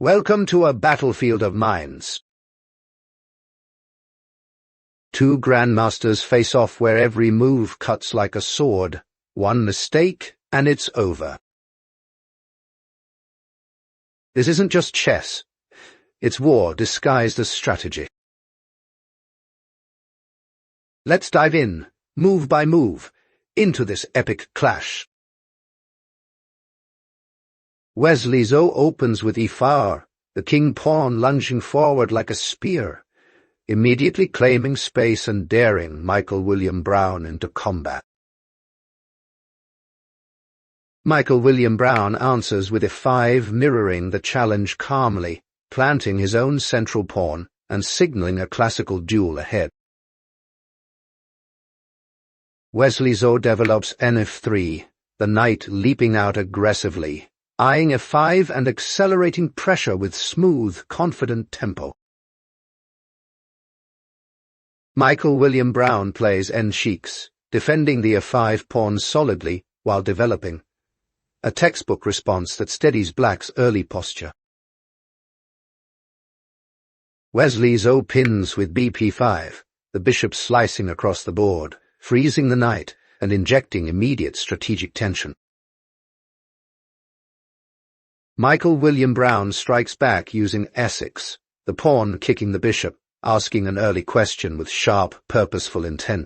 Welcome to a battlefield of minds. Two grandmasters face off where every move cuts like a sword. One mistake, and it's over. This isn't just chess. It's war disguised as strategy. Let's dive in, move by move, into this epic clash. Wesley So opens with e4, the king-pawn lunging forward like a spear, immediately claiming space and daring Michael William Brown into combat. Michael William Brown answers with e5, mirroring the challenge calmly, planting his own central pawn and signaling a classical duel ahead. Wesley So develops nf3, the knight leaping out aggressively, eyeing f5 and accelerating pressure with smooth, confident tempo. Michael William Brown plays n6, defending the f5 pawn solidly while developing, a textbook response that steadies black's early posture. Wesley So pins with bp5, the bishop slicing across the board, freezing the knight and injecting immediate strategic tension. Michael William Brown strikes back using Essex, the pawn kicking the bishop, asking an early question with sharp, purposeful intent.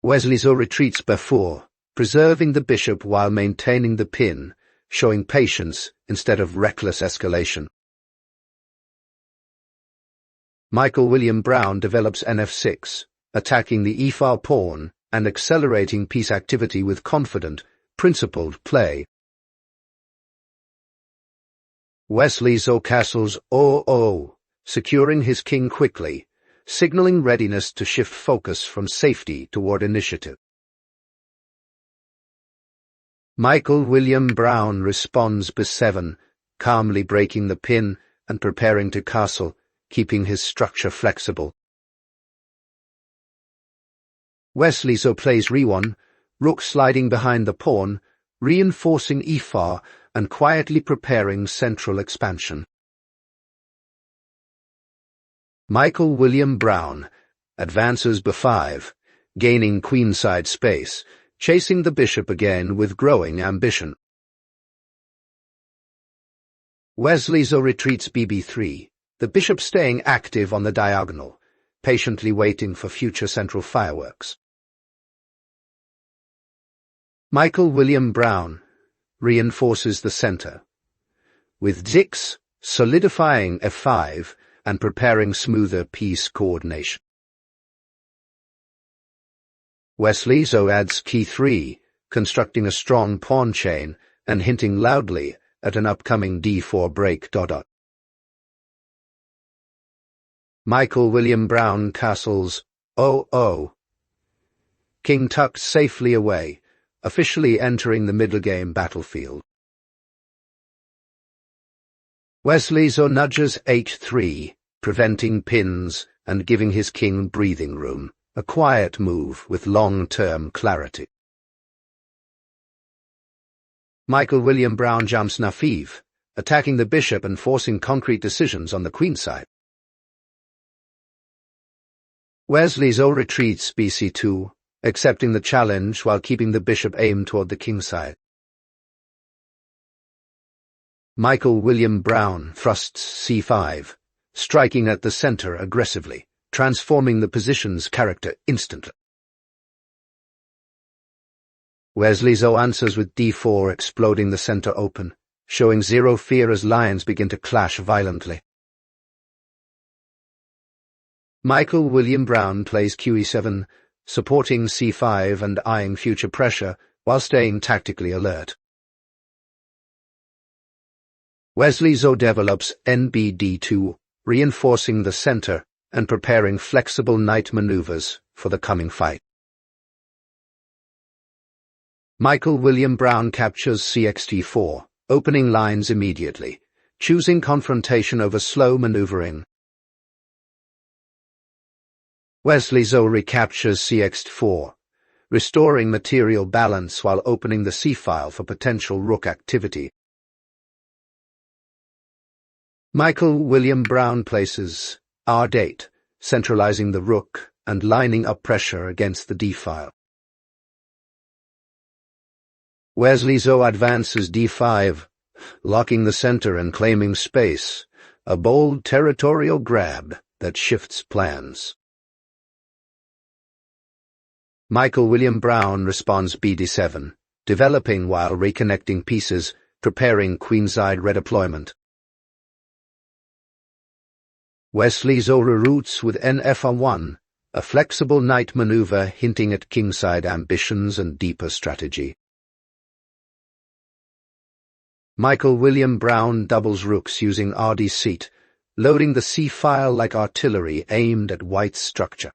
Wesley So retreats b4, preserving the bishop while maintaining the pin, showing patience instead of reckless escalation. Michael William Brown develops nf6, attacking the e4 pawn and accelerating piece activity with confident, principled play. Wesley So castles o0, securing his king quickly, signaling readiness to shift focus from safety toward initiative. Michael William Brown responds b7, calmly breaking the pin and preparing to castle, keeping his structure flexible. Wesley So plays re1, Rook sliding behind the pawn, reinforcing e4 and quietly preparing central expansion. Michael William Brown advances b5, gaining queenside space, chasing the bishop again with growing ambition. Wesley So retreats bb3, the bishop staying active on the diagonal, patiently waiting for future central fireworks. Michael William Brown reinforces the center, with z6 solidifying f5 and preparing smoother piece coordination. Wesley So adds key3, constructing a strong pawn chain and hinting loudly at an upcoming d4 break. Michael William Brown castles o0. King tucked safely away, officially entering the Midgame battlefield. Wesley So nudges h3, preventing pins and giving his king breathing room, a quiet move with long-term clarity. Michael William Brown jumps naive, attacking the bishop and forcing concrete decisions on the queenside. Wesley So retreats bc2, accepting the challenge while keeping the bishop aimed toward the kingside. Michael William Brown thrusts c5, striking at the center aggressively, transforming the position's character instantly. Wesley So answers with d4, exploding the center open, showing zero fear as lines begin to clash violently. Michael William Brown plays qe7, supporting c5 and eyeing future pressure while staying tactically alert. Wesley So develops nbd2, reinforcing the center and preparing flexible knight maneuvers for the coming fight. Michael William Brown captures cxt4, opening lines immediately, choosing confrontation over slow maneuvering. Wesley So recaptures cx4, restoring material balance while opening the c-file for potential rook activity. Michael William Brown places R8, centralizing the rook and lining up pressure against the d-file. Wesley So advances d5, locking the center and claiming space, a bold territorial grab that shifts plans. Michael William Brown responds bd7, developing while reconnecting pieces, preparing queenside redeployment. Wesley So reroutes with nfr1, a flexible knight maneuver hinting at kingside ambitions and deeper strategy. Michael William Brown doubles rooks using rd seat, loading the c-file like artillery aimed at white's structure.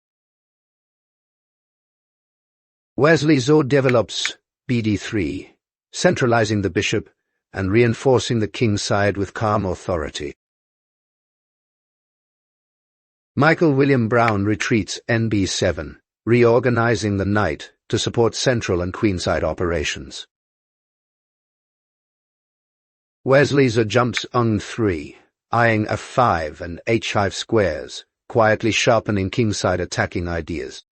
Wesley So develops bd3, centralizing the bishop and reinforcing the kingside with calm authority. Michael William Brown retreats nb7, reorganizing the knight to support central and queenside operations. Wesley So jumps ung3, eyeing f5 and h5 squares, quietly sharpening kingside attacking ideas.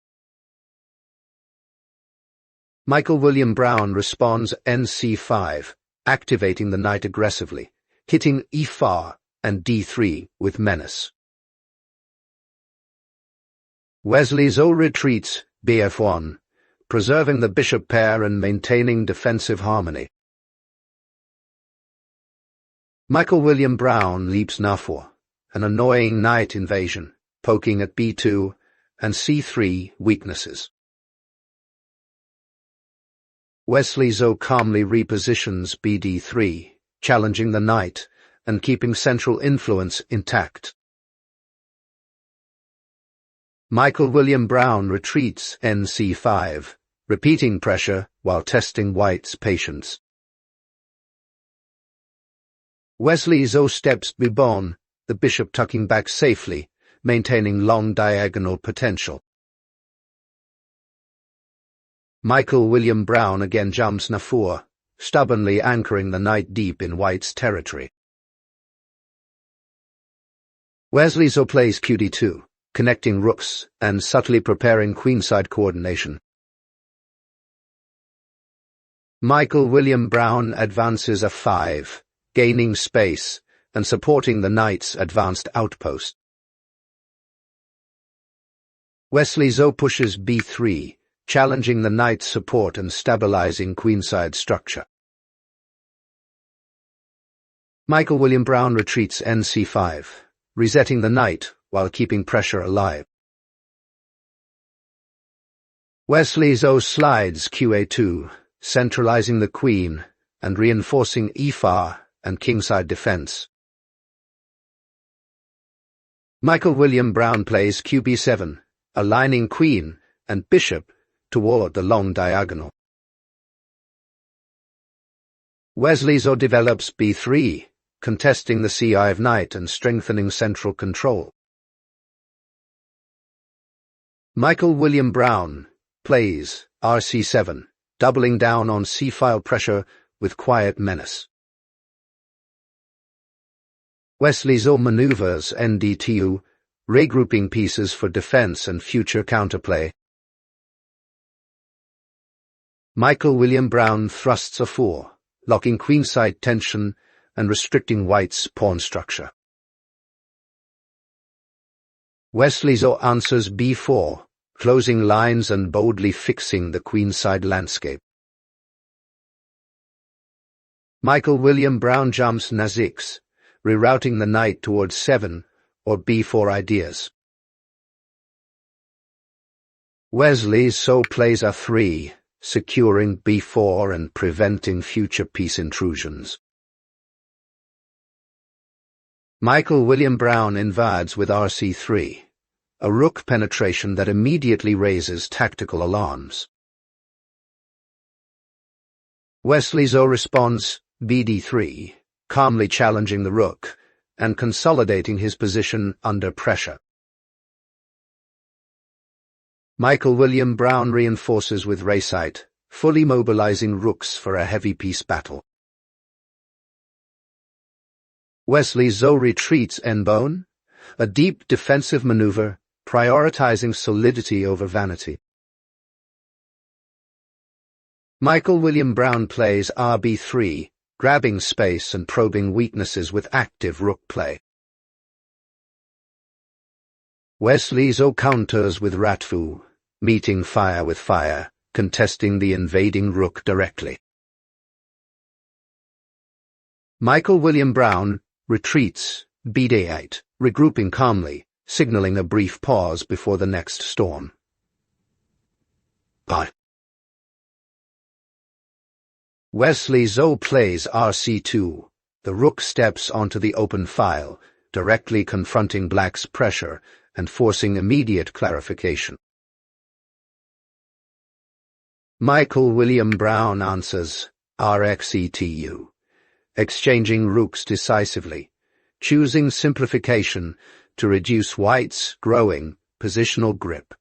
Michael William Brown responds nc5, activating the knight aggressively, hitting e4 and d3 with menace. Wesley So retreats bf1, preserving the bishop pair and maintaining defensive harmony. Michael William Brown leaps n4, an annoying knight invasion, poking at b2 and c3 weaknesses. Wesley So calmly repositions bd3, challenging the knight and keeping central influence intact. Michael William Brown retreats nc5, repeating pressure while testing white's patience. Wesley So steps b-bon, the bishop tucking back safely, maintaining long diagonal potential. Michael William Brown again jumps n4, stubbornly anchoring the knight deep in white's territory. Wesley So plays qd2, connecting rooks and subtly preparing queenside coordination. Michael William Brown advances f5, gaining space and supporting the knight's advanced outpost. Wesley So pushes b3, challenging the knight's support and stabilizing queenside structure. Michael William Brown retreats nc5, resetting the knight while keeping pressure alive. Wesley So slides qa2, centralizing the queen and reinforcing e4 and kingside defense. Michael William Brown plays qb7, aligning queen and bishop toward the long diagonal. Wesley So develops b3, contesting the c5 knight and strengthening central control. Michael William Brown plays rc7, doubling down on c-file pressure with quiet menace. Wesley So maneuvers nd2, regrouping pieces for defense and future counterplay. Michael William Brown thrusts a4, locking queenside tension and restricting white's pawn structure. Wesley So answers b4, closing lines and boldly fixing the queenside landscape. Michael William Brown jumps n6, rerouting the knight towards 7 or b4 ideas. Wesley So plays a3, securing b4 and preventing future piece intrusions. Michael William Brown invades with rc3, a rook penetration that immediately raises tactical alarms. Wesley So responds bd3, calmly challenging the rook and consolidating his position under pressure. Michael William Brown reinforces with racite, fully mobilizing rooks for a heavy piece battle. Wesley So retreats n-bone, a deep defensive maneuver, prioritizing solidity over vanity. Michael William Brown plays RB3, grabbing space and probing weaknesses with active rook play. Wesley So counters with Ratfu, meeting fire with fire, contesting the invading rook directly. Michael William Brown retreats bd8, regrouping calmly, signaling a brief pause before the next storm. But Wesley So plays rc2. The rook steps onto the open file, directly confronting black's pressure and forcing immediate clarification. Michael William Brown answers rxetu, exchanging rooks decisively, choosing simplification to reduce white's growing positional grip.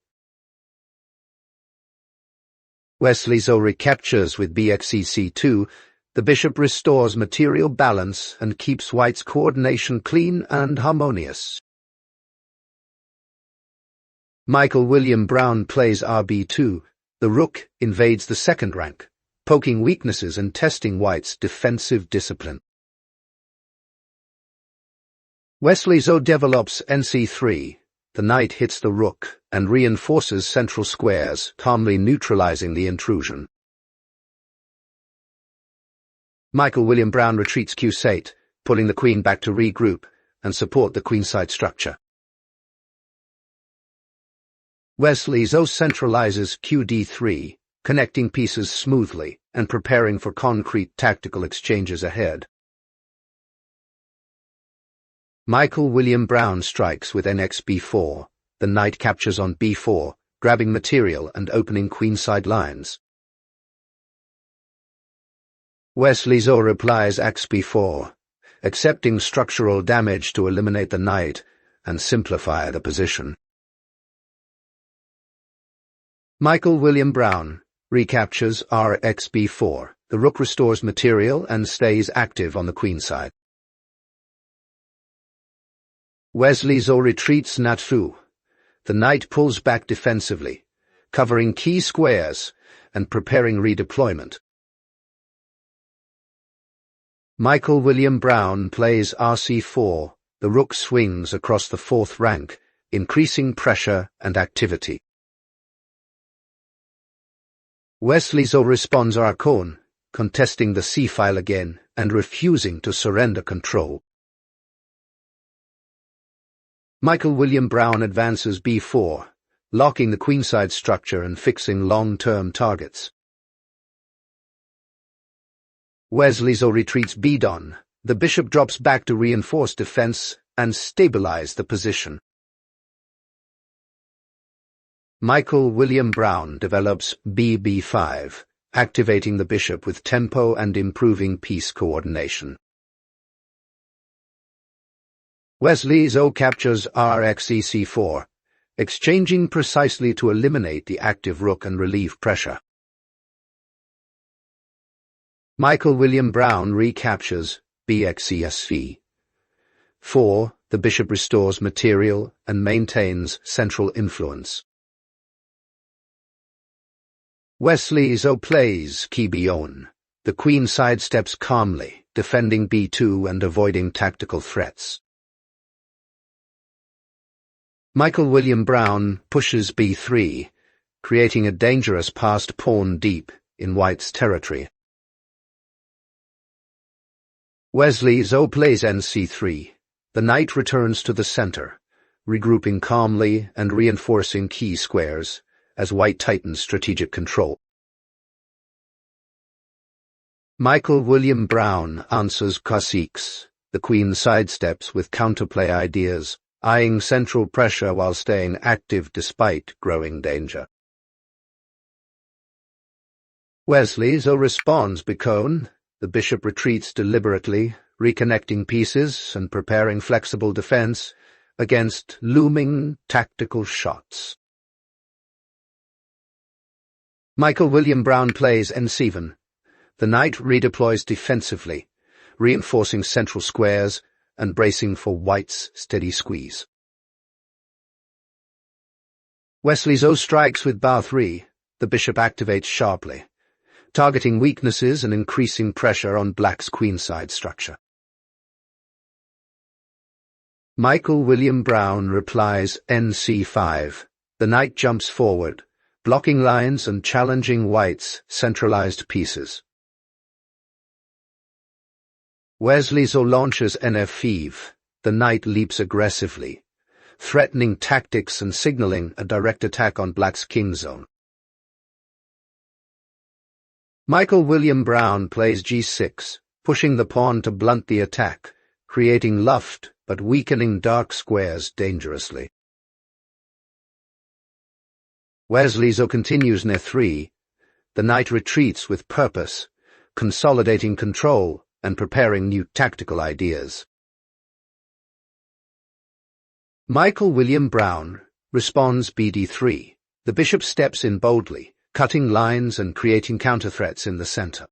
Wesley So recaptures with bxec2. The bishop restores material balance and keeps white's coordination clean and harmonious. Michael William Brown plays rb2. The rook invades the second rank, poking weaknesses and testing white's defensive discipline. Wesley So develops nc3. The knight hits the rook and reinforces central squares, calmly neutralizing the intrusion. Michael William Brown retreats q8, pulling the queen back to regroup and support the queenside structure. Wesley So centralizes qd3, connecting pieces smoothly and preparing for concrete tactical exchanges ahead. Michael William Brown strikes with nxb4. The knight captures on b4, grabbing material and opening queenside lines. Wesley So replies xb4, accepting structural damage to eliminate the knight and simplify the position. Michael William Brown recaptures rxb4. The rook restores material and stays active on the queenside. Wesley So retreats natfu. The knight pulls back defensively, covering key squares and preparing redeployment. Michael William Brown plays rc4. The rook swings across the fourth rank, increasing pressure and activity. Wesley So responds rcon, contesting the c-file again and refusing to surrender control. Michael William Brown advances b4, locking the queenside structure and fixing long-term targets. Wesley So retreats b-don. The bishop drops back to reinforce defense and stabilize the position. Michael William Brown develops bb5, activating the bishop with tempo and improving piece coordination. Wesley So captures rxec4, exchanging precisely to eliminate the active rook and relieve pressure. Michael William Brown recaptures bxcsv. 4. The bishop restores material and maintains central influence. Wesley So plays key-on. The queen sidesteps calmly, defending b2 and avoiding tactical threats. Michael William Brown pushes b3, creating a dangerous passed pawn deep in white's territory. Wesley So plays nc3. The knight returns to the center, regrouping calmly and reinforcing key squares as white tightens strategic control. Michael William Brown answers k6. The queen sidesteps with counterplay ideas, eyeing central pressure while staying active despite growing danger. Wesley So responds bcon. The bishop retreats deliberately, reconnecting pieces and preparing flexible defense against looming tactical shots. Michael William Brown plays n7. The knight redeploys defensively, reinforcing central squares and bracing for white's steady squeeze. Wesley So strikes with bar 3. The bishop activates sharply, targeting weaknesses and increasing pressure on black's queenside structure. Michael William Brown replies NC5. The knight jumps forward, blocking lines and challenging white's centralized pieces. Wesley So launches NF5. The knight leaps aggressively, threatening tactics and signaling a direct attack on black's king zone. Michael William Brown plays G6, pushing the pawn to blunt the attack, creating luft but weakening dark squares dangerously. Wesley So continues near 3. The knight retreats with purpose, consolidating control and preparing new tactical ideas. Michael William Brown responds BD3. The bishop steps in boldly, cutting lines and creating counter-threats in the center.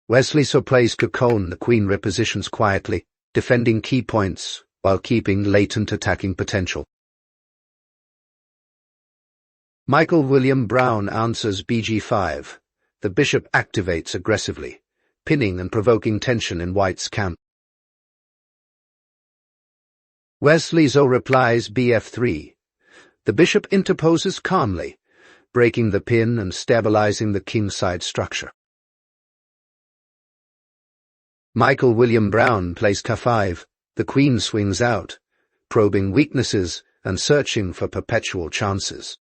Wesley So plays Cocoon. The queen repositions quietly, defending key points while keeping latent attacking potential. Michael William Brown answers BG5. The bishop activates aggressively, pinning and provoking tension in white's camp. Wesley So replies BF3. The bishop interposes calmly, breaking the pin and stabilizing the kingside structure. Michael William Brown plays K5. The queen swings out, probing weaknesses and searching for perpetual chances.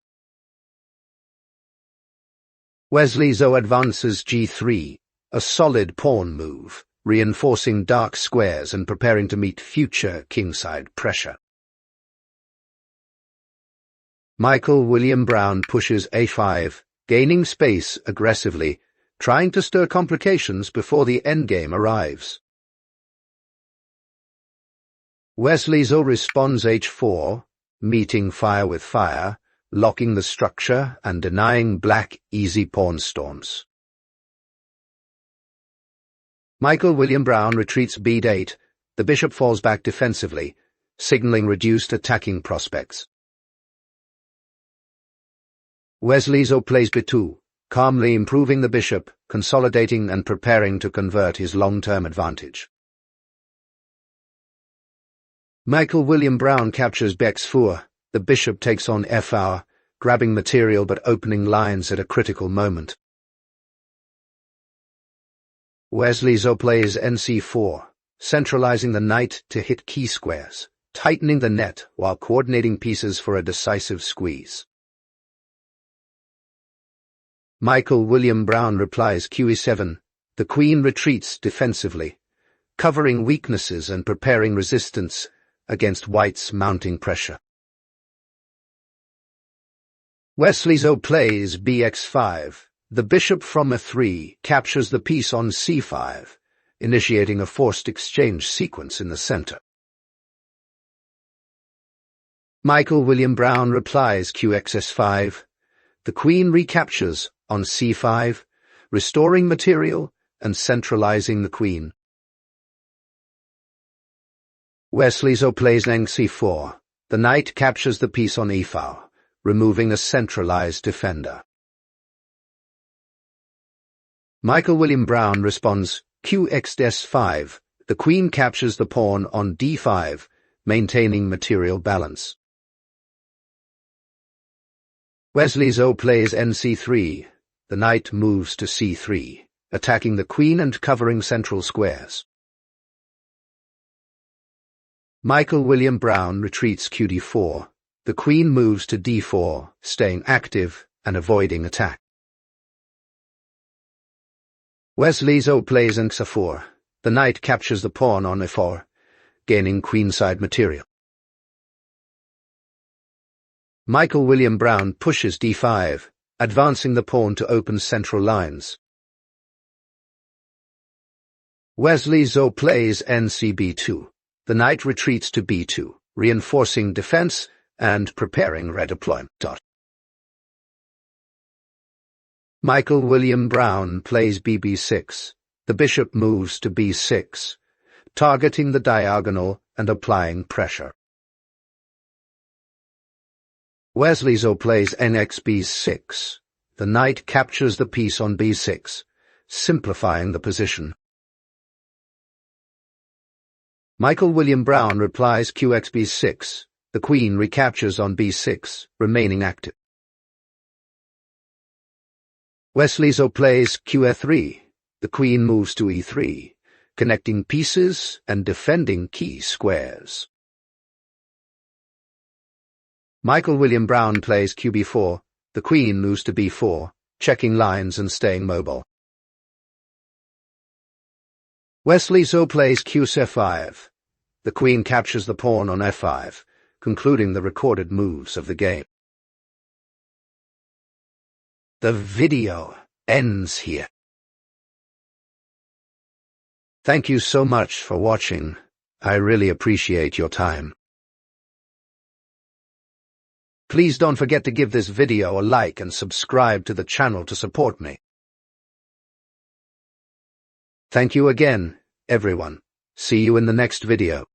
Wesley So advances G3, a solid pawn move, reinforcing dark squares and preparing to meet future kingside pressure. Michael William Brown pushes A5, gaining space aggressively, trying to stir complications before the endgame arrives. Wesley So responds H4, meeting fire with fire, locking the structure and denying black easy pawn storms. Michael William Brown retreats B8. The bishop falls back defensively, signaling reduced attacking prospects. Wesley So plays B2, calmly improving the bishop, consolidating and preparing to convert his long-term advantage. Michael William Brown captures Bx4. The bishop takes on F4, grabbing material but opening lines at a critical moment. Wesley So plays NC4, centralizing the knight to hit key squares, tightening the net while coordinating pieces for a decisive squeeze. Michael William Brown replies QE7. The queen retreats defensively, covering weaknesses and preparing resistance against white's mounting pressure. Wesley So plays Bx5. The bishop from A3 captures the piece on C5, initiating a forced exchange sequence in the center. Michael William Brown replies QXS5. The queen recaptures on C5, restoring material and centralizing the queen. Wesley So plays NC4. The knight captures the piece on E4, removing a centralized defender. Michael William Brown responds QXS5. The queen captures the pawn on D5, maintaining material balance. Wesley So plays NC3. The knight moves to C3, attacking the queen and covering central squares. Michael William Brown retreats QD4. The queen moves to D4, staying active and avoiding attack. Wesley So plays NC4. The knight captures the pawn on E4, gaining queenside material. Michael William Brown pushes D5, advancing the pawn to open central lines. Wesley So plays NCB2. The knight retreats to B2, reinforcing defense and preparing redeployment. Michael William Brown plays BB6. The bishop moves to b6, targeting the diagonal and applying pressure. Wesley So plays nx b6. The knight captures the piece on b6, simplifying the position. Michael William Brown replies qx b6. The queen recaptures on b6, remaining active. Wesley So plays qf3. The queen moves to e3, connecting pieces and defending key squares. Michael William Brown plays qb4. The queen moves to b4, checking lines and staying mobile. Wesley So plays qc5. The queen captures the pawn on f5, concluding the recorded moves of the game. The video ends here. Thank you so much for watching. I really appreciate your time. Please don't forget to give this video a like and subscribe to the channel to support me. Thank you again, everyone. See you in the next video.